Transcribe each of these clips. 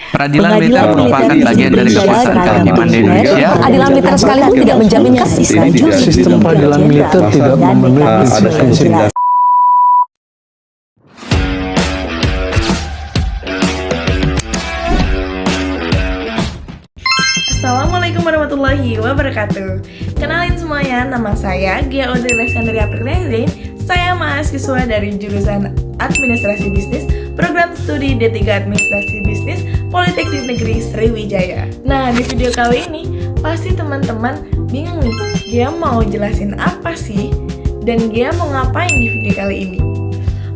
Peradilan militer merupakan bagian dari kekuasaan kehakiman di Indonesia. Peradilan militer sekalipun tidak menjamin keadilan. Sistem peradilan militer tidak memenuhi prinsip. Assalamualaikum warahmatullahi wabarakatuh. Kenalin semuanya, nama saya Gia Audrey Alexandria Pernezin. Saya mahasiswa dari jurusan Administrasi Bisnis, Program Studi D3 Administrasi Bisnis, Politeknik Negeri Sriwijaya. Nah, di video kali ini pasti teman-teman bingung nih, Gia mau jelasin apa sih? Dan Gia mau ngapain di video kali ini?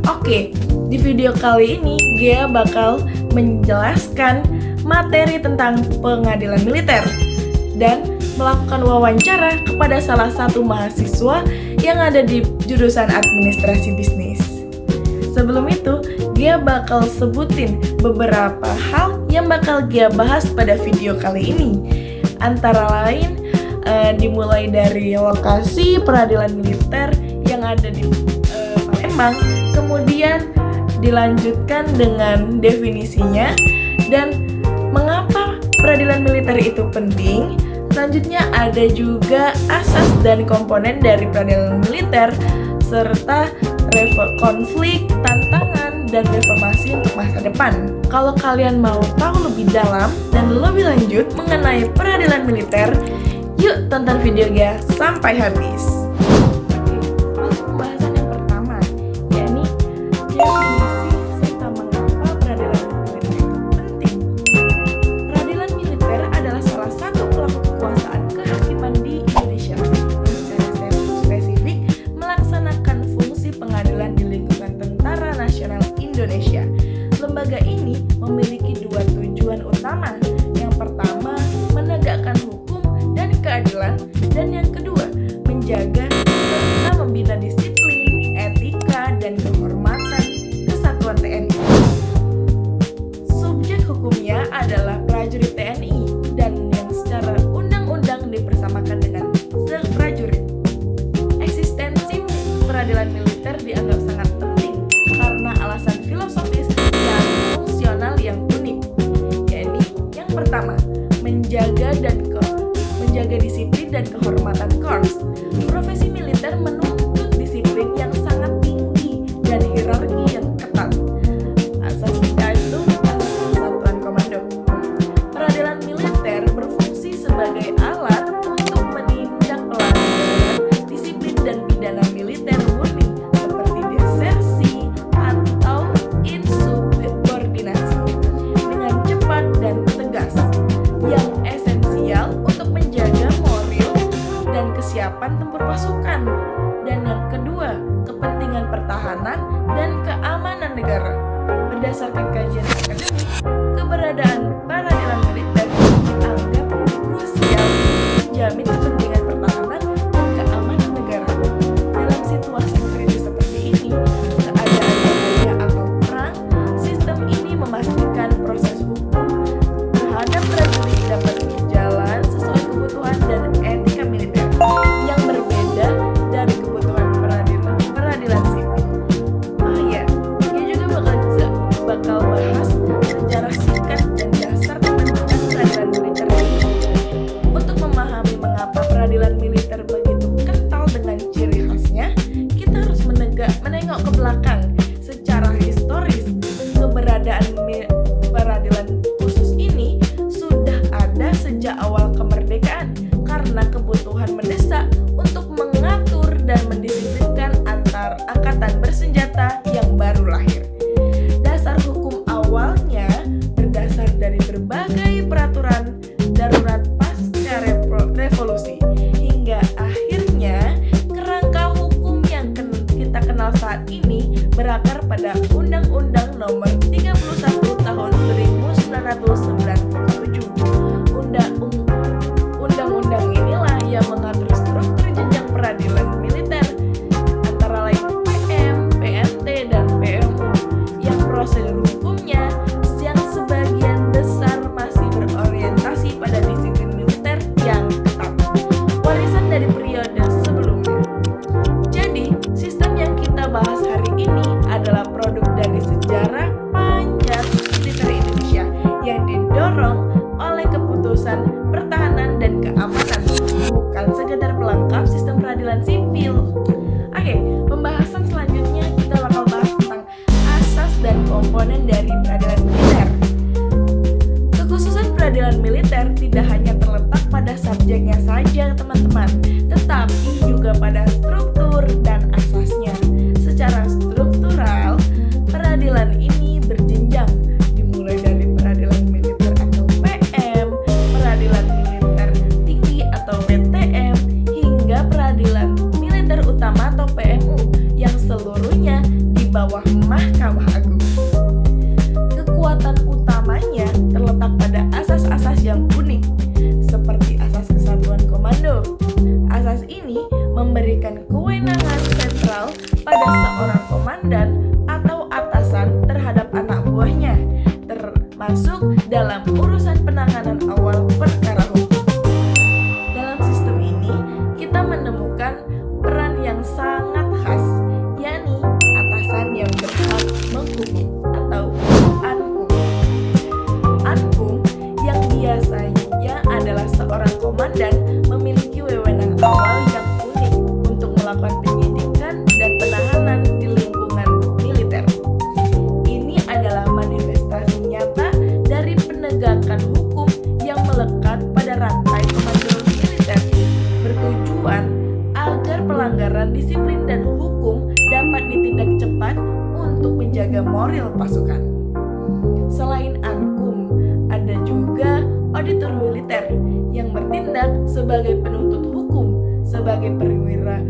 Oke, di video kali ini Gia bakal menjelaskan materi tentang pengadilan militer dan melakukan wawancara kepada salah satu mahasiswa yang ada di jurusan administrasi bisnis. Sebelum itu, Gia bakal sebutin beberapa hal yang bakal Gia bahas pada video kali ini. Antara lain, dimulai dari lokasi peradilan militer yang ada di Palembang, kemudian dilanjutkan dengan definisinya dan mengapa peradilan militer itu penting. Selanjutnya ada juga asas dan komponen dari peradilan militer serta konflik, tantangan, dan reformasi untuk masa depan. Kalau kalian mau tahu lebih dalam dan lebih lanjut mengenai peradilan militer, yuk tonton video Gia sampai habis. Oke, untuk pembahasan yang pertama, yakni definisi serta mengapa peradilan militer itu penting. Peradilan militer adalah salah satu pelaku kekuasaan kehakiman di Indonesia yang secara spesifik melaksanakan fungsi pengadilan di lingkungan Tentara Nasional Indonesia. Lembaga ini memiliki dua tujuan utama. Yang pertama, menegakkan hukum dan keadilan, dan yang kedua, menjaga serta membina disiplin, etika, dan kehormatan kesatuan TNI. Subjek hukumnya adalah prajurit TNI dan yang secara undang-undang dipersamakan dengan prajurit. Eksistensi peradilan militer dianggap sangat penting karena alasan filosofis dan fungsional yang unik. Yakni yang pertama, menjaga disiplin dan kehormatan korps. Profesi militer menuntut disiplin yang sangat tinggi dan hierarki yang ketat. Asas itu satuan komando. Peradilan militer berfungsi sebagai alat untuk menindak pelanggaran disiplin dan pidana militer murni seperti desersi atau insubordinasi dengan cepat dan tegas, yang esensial untuk menjaga moral dan kesiapan tempur pasukan. Dan yang kedua, kepentingan pertahanan dan keamanan negara. Berdasarkan kajian akademik, keberadaan peradilan militer dianggap krusial menjamin kepentingan pertahanan dan keamanan negara. Dalam situasi kritis seperti ini, keadaan bahaya atau perang, sistem ini memastikan proses hukum terhadap prajurit dapat berjalan sesuai kebutuhan dan etika militer yang berbeda dari kebutuhan peradilan sipil. Dia juga bakal bahas sejarah singkat dan dasar pembentukan peradilan militer ini. Untuk memahami mengapa peradilan militer begitu kental dengan ciri khasnya, kita harus menengok ke belakang. Secara historis, keberadaan peradilan khusus ini sudah ada sejak awal kemerdekaan karena kebutuhan mendesak untuk mengatur dan mendisiplinkan antar angkatan bersenjata yang baru lahir. Dasar hukum awalnya berdasar dari berbagai peraturan darurat pasca revolusi hingga akhirnya kerangka hukum yang kita kenal saat ini berakar pada Undang-Undang Nomor 31 Tahun 1997. Undang-undang inilah yang mengatur struktur jenjang peradilan militer antara lain PM, PMT, dan PMU yang prosedur hukumnya yang sebagian besar masih berorientasi pada disiplin militer yang ketat, warisan dari periode sebelumnya. Jadi, sistem yang kita bahas hari ini adalah produk dari sejarah panjang militer Indonesia yang komponen dari peradilan militer. Kekhususan peradilan militer tidak hanya terletak pada subjeknya saja, teman-teman, tetapi juga pada struktur dan asasnya. Secara struktural, peradilan ini berjenjang, dimulai dari peradilan militer atau PM, peradilan militer tinggi atau PTM, hingga peradilan militer utama atau PMU yang seluruhnya di bawah Mahkamah Agung. Kekuatan utamanya terletak pada asas-asas yang unik, seperti asas kesatuan komando. Asas ini memberikan kewenangan sentral pada seorang komandan atau atasan terhadap anak buahnya, termasuk dalam urusan penanganan awal perkara hukum. Dalam sistem ini, kita menemukan peran yang sangat khas, yakni atasan yang berhak menghukum atau ankum. Ankum yang biasanya adalah seorang komandan memiliki wewenang awal yang unik untuk melakukan penyidikan dan penahanan di lingkungan militer. Ini adalah manifestasi nyata dari penegakan hukum yang melekat pada rantai komando militer, bertujuan agar pelanggaran disiplin dan hukum dapat ditindak cepat untuk menjaga moral pasukan. Selain ankum, ada juga auditor militer yang bertindak sebagai penuntut hukum, sebagai perwira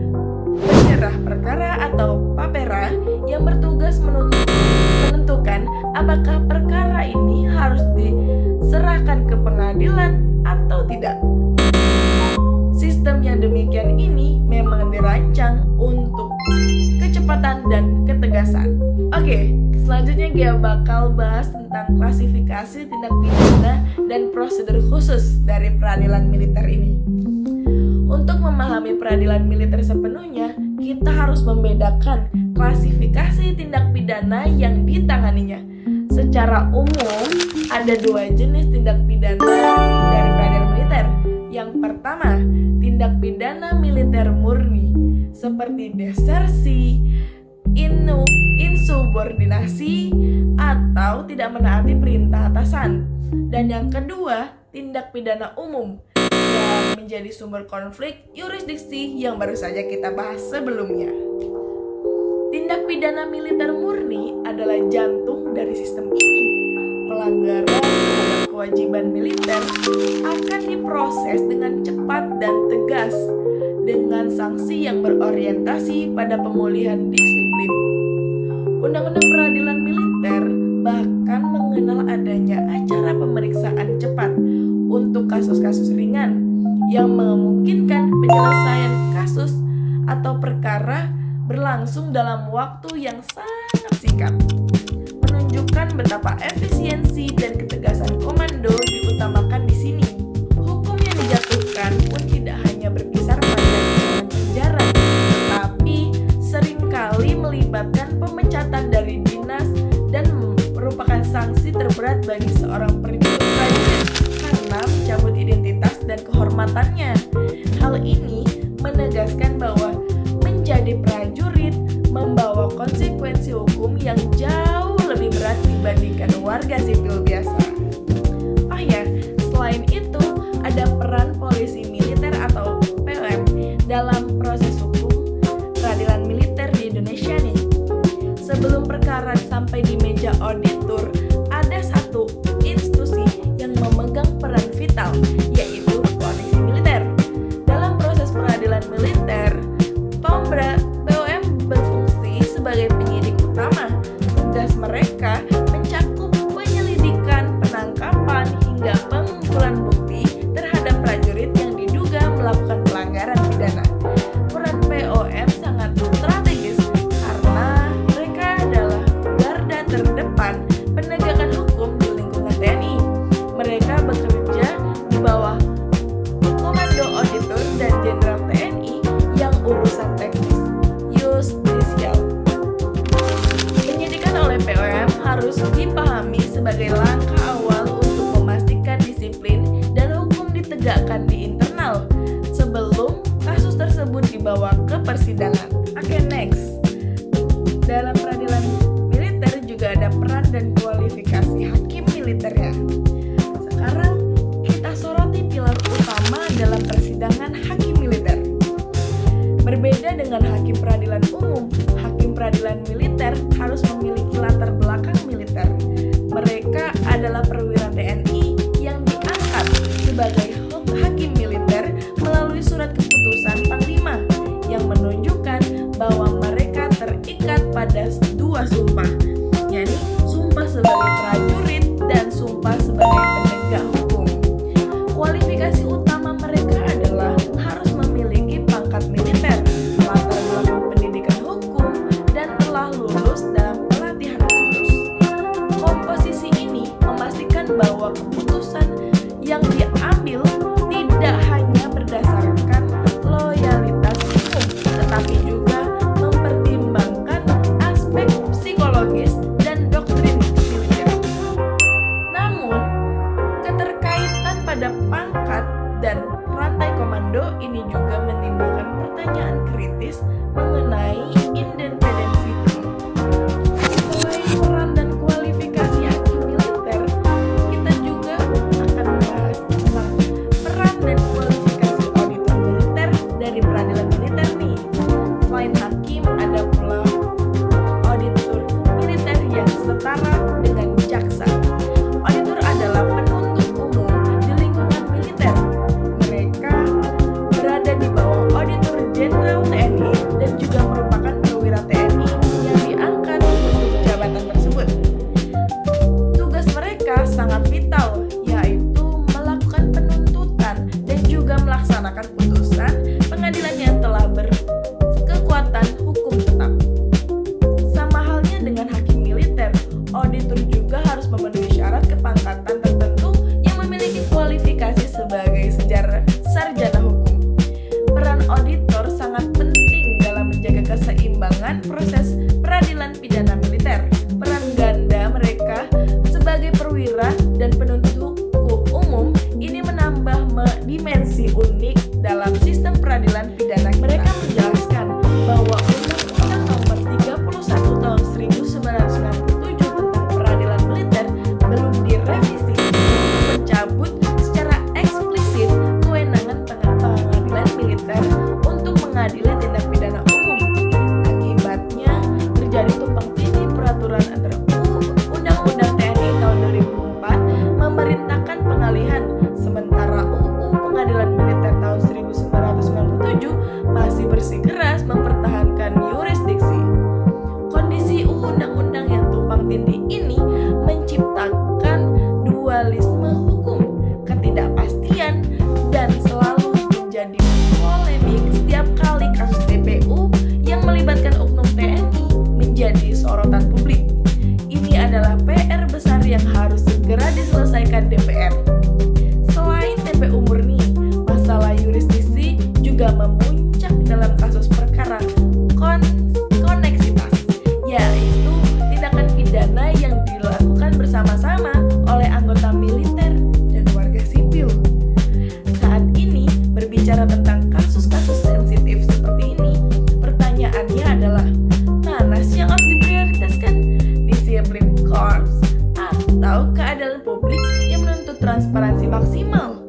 penyerah perkara atau papera yang bertugas menentukan apakah perkara ini harus diserahkan ke pengadilan atau tidak. Sistem yang demikian ini memang dirancang untuk kecepatan dan ketegasan. Oke, selanjutnya Gia bakal bahas tentang klasifikasi tindak pidana dan prosedur khusus dari peradilan militer ini. Untuk memahami peradilan militer sepenuhnya, kita harus membedakan klasifikasi tindak pidana yang ditanganinya. Secara umum, ada dua jenis tindak pidana dari peradilan militer. Yang pertama, tindak pidana militer murni, seperti desersi, insubordinasi, atau tidak menaati perintah atasan. Dan yang kedua, tindak pidana umum yang menjadi sumber konflik yurisdiksi yang baru saja kita bahas sebelumnya. Tindak pidana militer murni adalah jantung dari sistem ini. Pelanggaran terhadap kewajiban militer akan diproses dengan cepat dan tegas dengan sanksi yang berorientasi pada pemulihan disiplin. Undang-undang peradilan militer bahkan mengenal adanya acara pemeriksaan cepat untuk kasus-kasus ringan yang memungkinkan penyelesaian kasus atau perkara berlangsung dalam waktu yang sangat singkat. Menunjukkan betapa efisiensi dan ketegasan komando diutamakan di sini. Hukum yang dijatuhkan pun tidak hanya berkisar pada hukuman penjara, tetapi seringkali melibatkan pemecatan dari dinas dan merupakan sanksi terberat bagi seorang prajurit karena mencabut identitas dan kehormatannya. Hal ini menegaskan bahwa menjadi prajurit membawa konsekuensi hukum yang jauh lebih berat dibandingkan warga sipil biasa. Oh ya, selain itu ada peran polisi militer atau POM dalam proses hukum peradilan militer di Indonesia nih. Sebelum perkara sampai di meja auditor, ada satu institusi yang memegang peran vital, yaitu polisi militer. Dalam proses peradilan militer, POM berfungsi sebagai penyidik utama. Tugas mereka mencakup penyelidikan, penangkapan, hingga pengumpulan bukti terhadap prajurit yang diduga melakukan pelanggaran pidana. Peran POM sangat strategis karena mereka adalah garda terdepan penegakan hukum di lingkungan TNI. Mereka bekerja di bawah Komando Auditor dan Jenderal TNI yang urusan teknis justisial. Penyidikan oleh POM harus dipahami sebagai langkah awal untuk memastikan disiplin dan hukum ditegakkan di internal sebelum kasus tersebut dibawa ke persidangan. Oke, next. Dalam peradilan militer juga ada peran dan dua sumpah, yakni sumpah sebagai prajurit dan sumpah sebagai penegak hukum. Kualifikasi utama mereka adalah harus memiliki pangkat militer, latar belakang pendidikan hukum, dan telah lulus dalam pelatihan khusus. Komposisi ini memastikan bahwa keputusan yang diambil tidak hanya berdasarkan loyalitas hukum, tetapi juga mempertimbangkan aspek psikologis dan doktrin militer. Namun, keterkaitan pada pangkat dan rantai komando ini juga menimbulkan pertanyaan kritis mengenai independensi tim. Selain peran dan kualifikasi hakim militer, kita juga akan membahas tentang peran dan kualifikasi auditor militer dari peradilan militer nih. Selain hakim, ada pula auditor militer yang setara dengan jaksa. Auditor adalah penuntut umum di lingkungan militer. Mereka berada di bawah Auditor Jenderal TNI dan juga merupakan perwira TNI yang diangkat untuk jabatan tersebut. Tugas mereka sangat vital, yaitu melakukan penuntutan dan juga melaksanakan putusan pengadilan yang telah berkekuatan hukum tetap. Sama halnya dengan hakim militer, auditor juga harus memenuhi syarat kepangkatan tertentu yang memiliki kualifikasi sebagai sarjana hukum. Peran auditor sangat penting dalam menjaga keseimbangan proses peradilan pidana militer. Peran ganda mereka sebagai perwira dan penuntut hukum umum ini menambah dimensi unik dalam sistem peradilan pidana kita. Mereka menjelaskan bahwa Undang-Undang Nomor 31 Tahun 1997 tentang peradilan militer belum direvisi untuk mencabut secara eksplisit kewenangan pengadilan militer untuk mengadili tindak pidana umum. Akibatnya terjadi tumpang tindih peraturan antara Undang-Undang TNI tahun 2004 memerintahkan pengalihan, sementara UU Pengadilan Militer tahun 1997 masih bersikeras mempertahankan yurisdiksi. Kondisi undang-undang yang tumpang tindih ini menciptakan dualisme hukum, ketidakpastian, dan selalu menjadi polemik setiap kali kasus TPU yang melibatkan oknum TNI menjadi sorotan publik. Ini adalah PR besar yang harus segera diselesaikan DPR. Selain TPU murni, masalah yurisdiksi juga memuncak dalam kasus perkara koneksitas, yaitu tindakan pidana yang dilakukan bersama-sama oleh anggota militer dan warga sipil. Saat ini, berbicara tentang kasus-kasus sensitif seperti ini, pertanyaannya adalah, mana sih yang harus diprioritaskan? Disiplin korps atau keadilan publik yang menuntut transparansi maksimal?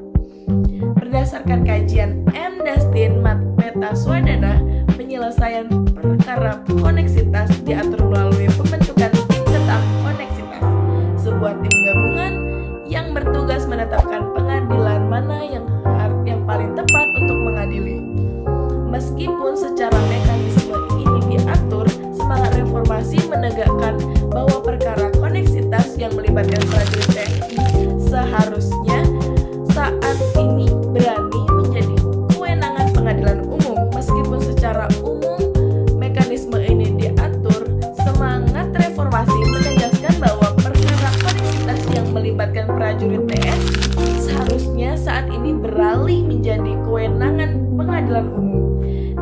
Berdasarkan kajian M. Dustin Metaswadana, penyelesaian perkara koneksitas diatur melalui pembentukan tim tetap koneksitas, sebuah tim gabungan yang bertugas menetapkan pengadilan mana yang paling tepat untuk mengadili. Meskipun secara mekanisme ini diatur, semangat reformasi menegakkan bahwa perkara koneksitas yang melibatkan prajurit TNI seharusnya saat ini berani menjadi kewenangan pengadilan umum. Meskipun secara umum mekanisme ini diatur, semangat reformasi menegaskan bahwa perkara koneksitas yang melibatkan prajurit TNI seharusnya saat ini beralih menjadi kewenangan pengadilan umum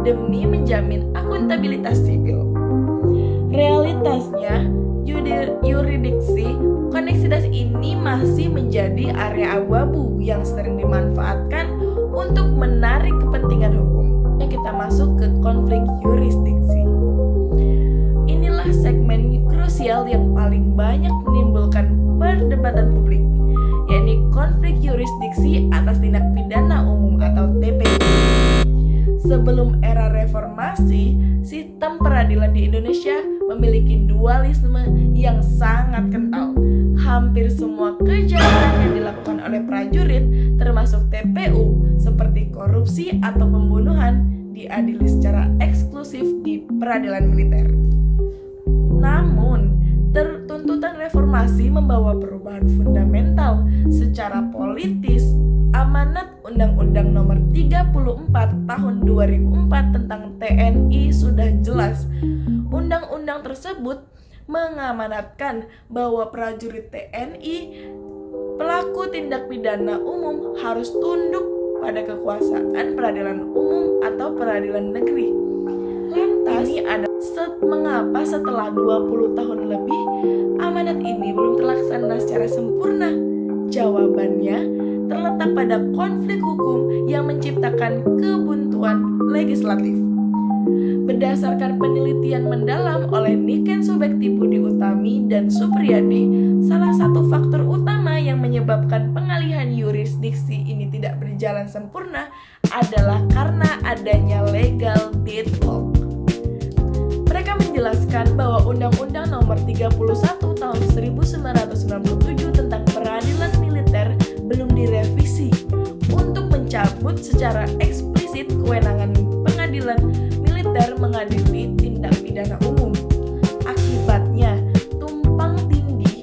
demi menjamin akuntabilitas sipil. Realitasnya, yurisdiksi koneksitas ini masih menjadi area abu-abu yang sering dimanfaatkan untuk menarik kepentingan hukum. Yang kita masuk ke konflik yurisdiksi. Inilah segmen krusial yang paling banyak menimbulkan perdebatan publik, yakni konflik yurisdiksi atas tindak pidana umum atau TPU. Sebelum era reformasi, sistem peradilan di Indonesia memiliki dualisme yang sangat kental. Hampir semua kejahatan yang dilakukan oleh prajurit, termasuk TPU, seperti korupsi atau pembunuhan, diadili secara eksklusif di peradilan militer. Namun, membawa perubahan fundamental secara politis. Amanat Undang-Undang Nomor 34 Tahun 2004 tentang TNI sudah jelas. Undang-undang tersebut mengamanatkan bahwa prajurit TNI, pelaku tindak pidana umum, harus tunduk pada kekuasaan peradilan umum atau peradilan negeri. Lantas, mengapa setelah 20 tahun lebih amanat ini belum terlaksana secara sempurna? Jawabannya terletak pada konflik hukum yang menciptakan kebuntuan legislatif. Berdasarkan penelitian mendalam oleh Niken Subekti Budi Utami dan Supriyadi, salah satu faktor utama yang menyebabkan pengalihan yurisdiksi ini tidak berjalan sempurna adalah karena adanya legal deadlock. Mereka menjelaskan bahwa Undang-Undang Nomor 31 Tahun 1997 tentang peradilan militer belum direvisi untuk mencabut secara eksplisit kewenangan pengadilan militer mengadili tindak pidana umum. Akibatnya, tumpang tindih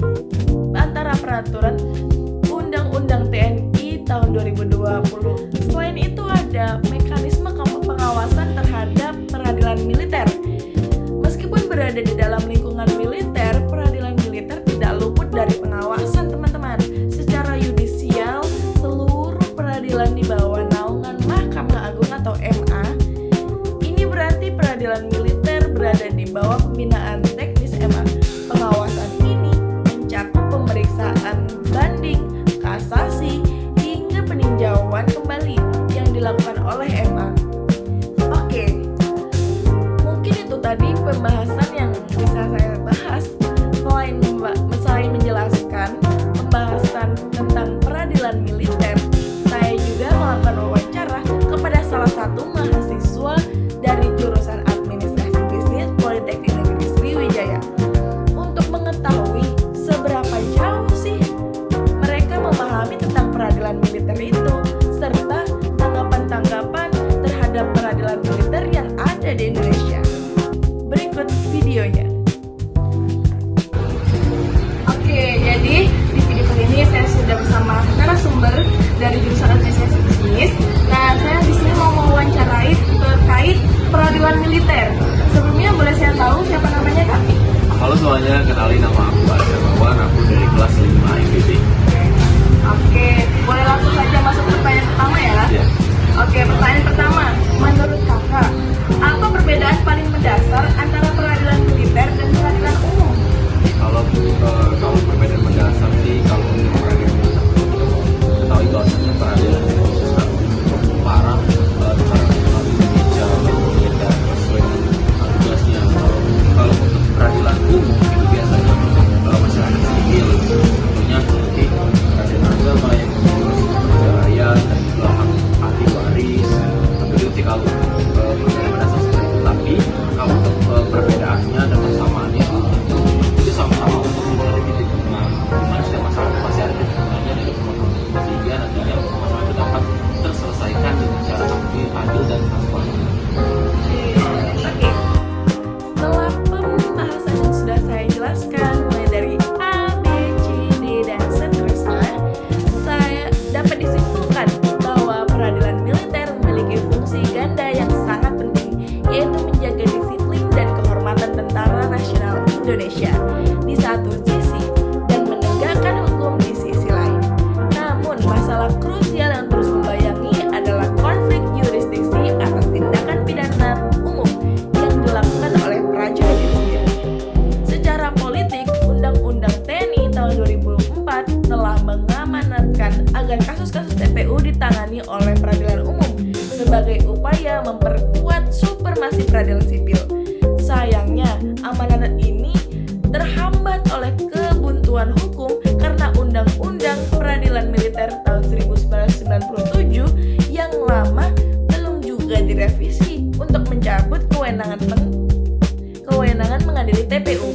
antara peraturan Undang-Undang TNI tahun 2020. Selain itu ada mekanisme pengawasan terhadap peradilan militer. Meskipun berada di dalam lingkungan militer, peradilan militer tidak luput dari pengawasan, teman-teman. Secara yudisial, seluruh peradilan di bawah naungan Mahkamah Agung atau MA. Ini berarti peradilan militer berada di bawah pembinaan teknis MA. Pengawasan ini mencakup pemeriksaan banding, kasasi, hingga peninjauan kembali yang dilakukan oleh MA. Oke, mungkin itu tadi pembahasan yang bisa saya bahas. Selain menjelaskan pembahasan tentang peradilan militer, saya juga melakukan wawancara kepada salah satu mahasiswa dari jurusan Administrasi Bisnis Politeknik Negeri Sriwijaya untuk mengetahui seberapa jauh sih mereka memahami tentang peradilan militer itu, serta tanggapan-tanggapan terhadap peradilan militer yang ada di Indonesia. Berikut videonya. Oke, jadi di video kali ini saya sudah bersama narasumber dari jurusan Administrasi Bisnis. Nah, saya di sini mau mewawancarai terkait peradilan militer. Sebelumnya boleh saya tahu siapa namanya, Kak? Halo semuanya, kenalin nama aku Arya Marwan, aku dari kelas 5 IPB. Oke, boleh langsung saja masuk ke pertanyaan pertama ya? Ya. Oke, pertanyaan pertama. Menurut kakak, apa perbedaan paling mendasar antara peradilan militer dan peradilan umum? Kalau perbedaan mendasar sih, kalau untuk peradilan militer ketahui bahwasanya peradilan itu sangat parah terhadap Indonesia dan sesuai dengan tugasnya. Kalau untuk peradilan umum itu biasanya untuk masyarakat sipil, contohnya seperti peradilan agama yang mengurus rakyat dan juga hak ahli waris. Tapi itu kalau perbedaan mendasar seperti itu. Tapi kalau untuk perbedaannya dan persamaannya itu sama-sama untuk mencari titik tengah. Dimana setiap masalah pasti ada titik tengahnya dari pemotongan sehingga nantinya masalah itu dapat terselesaikan dengan cara adil dan transparan. Oke. Setelah pembahasan yang sudah saya jelaskan mulai dari A, B, C, D, dan seterusnya, saya dapat disimpulkan bahwa peradilan militer memiliki fungsi ganda yang sangat penting, yaitu menjaga disiplin dan kehormatan Tentara Nasional Indonesia di satu sisi dan menegakkan hukum di sisi lain. Namun, masalah krusial yang terus membayangi adalah konflik yurisdiksi atas tindakan pidana umum yang dilakukan oleh prajurit itu sendiri. Secara politik, Undang-Undang TNI tahun 2004 telah mengamanatkan agar kasus-kasus TPU ditangani oleh peradilan umum sebagai upaya memperkuat supremasi peradilan sipil. Sayangnya, amanat ini terhambat oleh kebuntuan hukum karena Undang-Undang Peradilan Militer tahun 1997 yang lama belum juga direvisi untuk mencabut kewenangan mengadili TPU,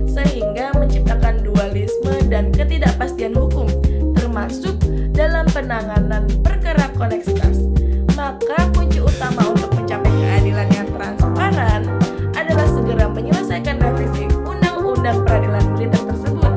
sehingga menciptakan dualisme dan ketidakpastian hukum, termasuk dalam penanganan perkara koneksitas. Maka kunci utama untuk mencapai keadilan yang transparan adalah segera menyelesaikan revisi Undang-Undang Peradilan Militer tersebut.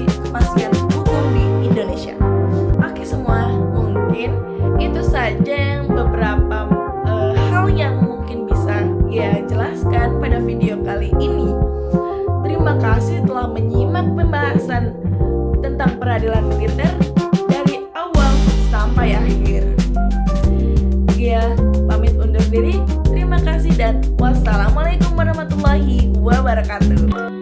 kepastian hukum di Indonesia. Oke semua, mungkin itu saja yang beberapa hal yang mungkin bisa Gia jelaskan pada video kali ini. Terima kasih telah menyimak pembahasan tentang peradilan militer dari awal sampai akhir. Gia pamit undur diri. Terima kasih dan wassalamualaikum warahmatullahi wabarakatuh.